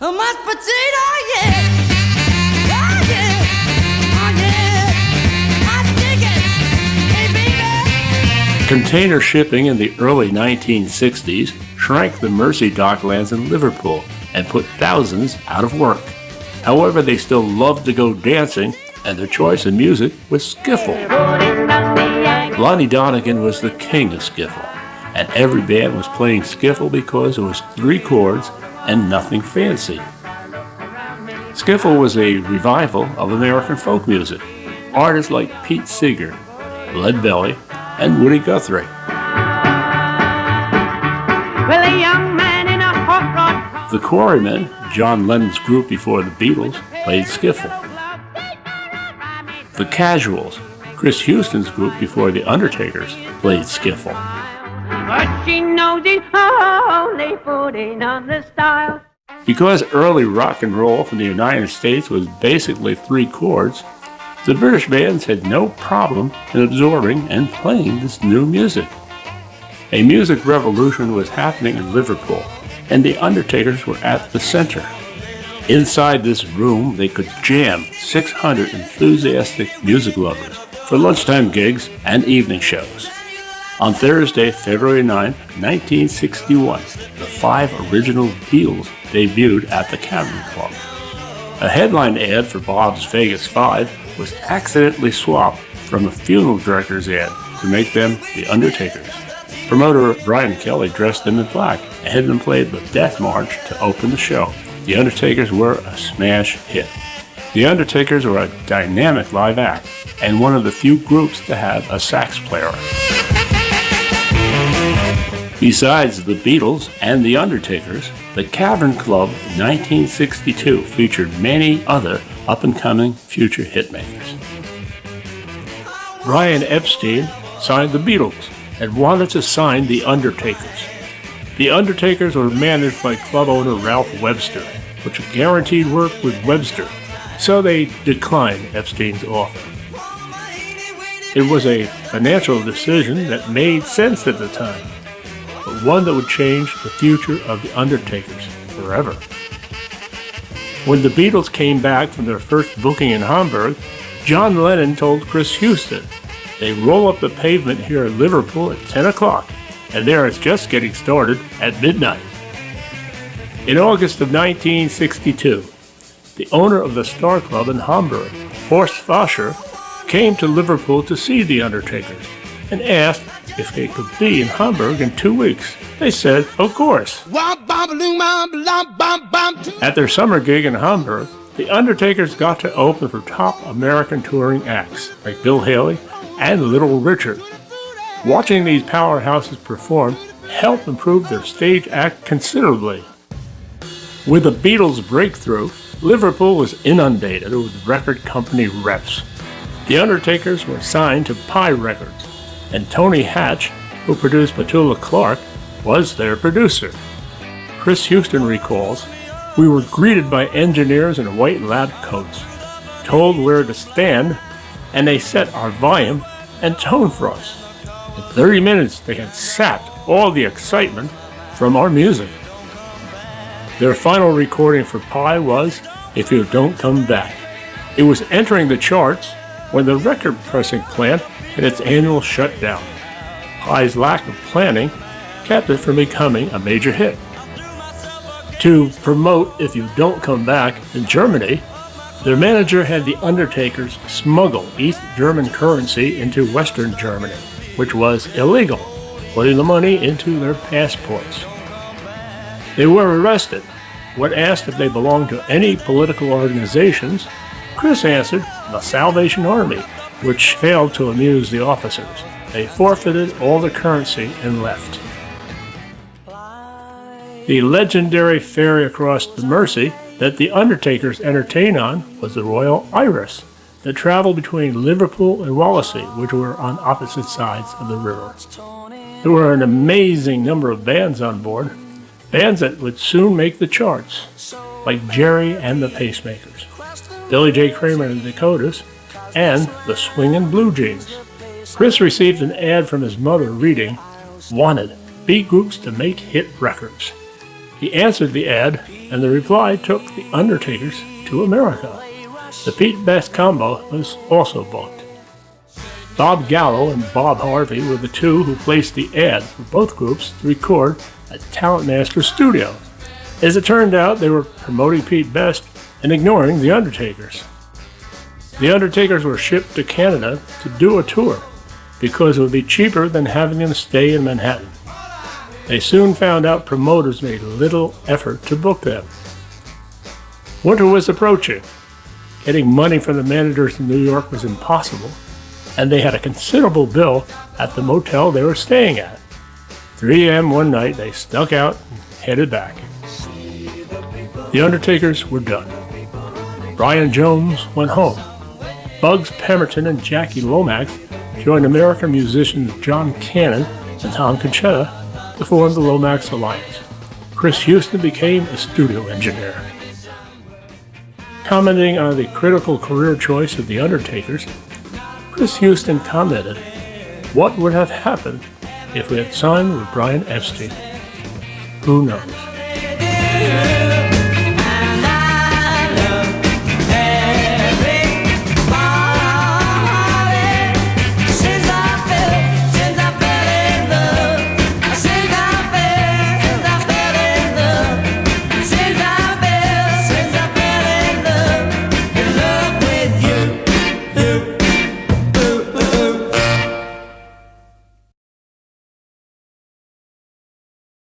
A mashed potato, yeah. Oh, yeah. Oh, yeah. I dig it. Hey, baby. Container shipping in the early 1960s shrank the Mersey docklands in Liverpool and put thousands out of work. However, they still loved to go dancing, and their choice in music was skiffle. Lonnie Donegan was the king of skiffle, and every band was playing skiffle because it was 3 chords and nothing fancy. Skiffle was a revival of American folk music. Artists like Pete Seeger, Lead Belly, and Woody Guthrie. Well, a young man in a hot rod. The Quarrymen, John Lennon's group before the Beatles, played skiffle. The Casuals, Chris Houston's group before The Undertakers, played skiffle. But she knows it's only putting on the style. Because early rock and roll from the United States was basically 3 chords, the British bands had no problem in absorbing and playing this new music. A music revolution was happening in Liverpool, and the Undertakers were at the center. Inside this room, they could jam 600 enthusiastic music lovers for lunchtime gigs and evening shows. On Thursday, February 9, 1961, the 5 original Beatles debuted at the Cavern Club. A headline ad for Bob's Vegas 5 was accidentally swapped from a funeral director's ad to make them the Undertakers. Promoter Brian Kelly dressed them in black and had them play the Death March to open the show. The Undertakers were a smash hit. The Undertakers were a dynamic live act and one of the few groups to have a sax player. Besides the Beatles and the Undertakers, the Cavern Club in 1962 featured many other up-and-coming future hitmakers. Brian Epstein signed the Beatles and wanted to sign the Undertakers. The Undertakers were managed by club owner Ralph Webster, which guaranteed work with Webster, so they declined Epstein's offer. It was a financial decision that made sense at the time, but one that would change the future of the Undertakers forever. When the Beatles came back from their first booking in Hamburg, John Lennon told Chris Houston, "They roll up the pavement here in Liverpool at 10 o'clock, and there it's just getting started at midnight." In August of 1962, the owner of the Star Club in Hamburg, Horst Fascher, came to Liverpool to see the Undertakers and asked if they could be in Hamburg in 2 weeks. They said, of course. At their summer gig in Hamburg, the Undertakers got to open for top American touring acts like Bill Haley and Little Richard. Watching these powerhouses perform helped improve their stage act considerably. With the Beatles' breakthrough, Liverpool was inundated with record company reps. The Undertakers were signed to Pie Records, and Tony Hatch, who produced Petula Clark, was their producer. Chris Houston recalls, "We were greeted by engineers in white lab coats, told where to stand, and they set our volume and tone for us. In 30 minutes, they had sapped all the excitement from our music." Their final recording for Pie was "If You Don't Come Back." It was entering the charts when the record pressing plant had its annual shutdown. Pie's lack of planning kept it from becoming a major hit. To promote "If You Don't Come Back" in Germany, their manager had the Undertakers smuggle East German currency into Western Germany, which was illegal, putting the money into their passports. They were arrested. When asked if they belonged to any political organizations, Chris answered, "The Salvation Army," which failed to amuse the officers. They forfeited all the currency and left. The legendary ferry across the Mersey that the Undertakers entertained on was the Royal Iris that traveled between Liverpool and Wallasey, which were on opposite sides of the river. There were an amazing number of bands on board, bands that would soon make the charts, like Jerry and the Pacemakers, Billy J. Kramer and the Dakotas, and the Swingin' Blue Jeans. Chris received an ad from his mother reading, "Wanted, B groups to make hit records." He answered the ad, and the reply took The Undertakers to America. The Pete Best combo was also booked. Bob Gallo and Bob Harvey were the two who placed the ad for both groups to record at Talent Master Studio. As it turned out, they were promoting Pete Best and ignoring The Undertakers. The Undertakers were shipped to Canada to do a tour because it would be cheaper than having them stay in Manhattan. They soon found out promoters made little effort to book them. Winter was approaching. Getting money from the managers in New York was impossible, and they had a considerable bill at the motel they were staying at. 3 a.m. one night, they snuck out and headed back. The Undertakers were done. Brian Jones went home. Bugs Pemberton and Jackie Lomax joined American musicians John Cannon and Tom Conchetta to form the Lomax Alliance. Chris Houston became a studio engineer. Commenting on the critical career choice of The Undertakers, Chris Houston commented, "What would have happened if we had signed with Brian Epstein? Who knows?"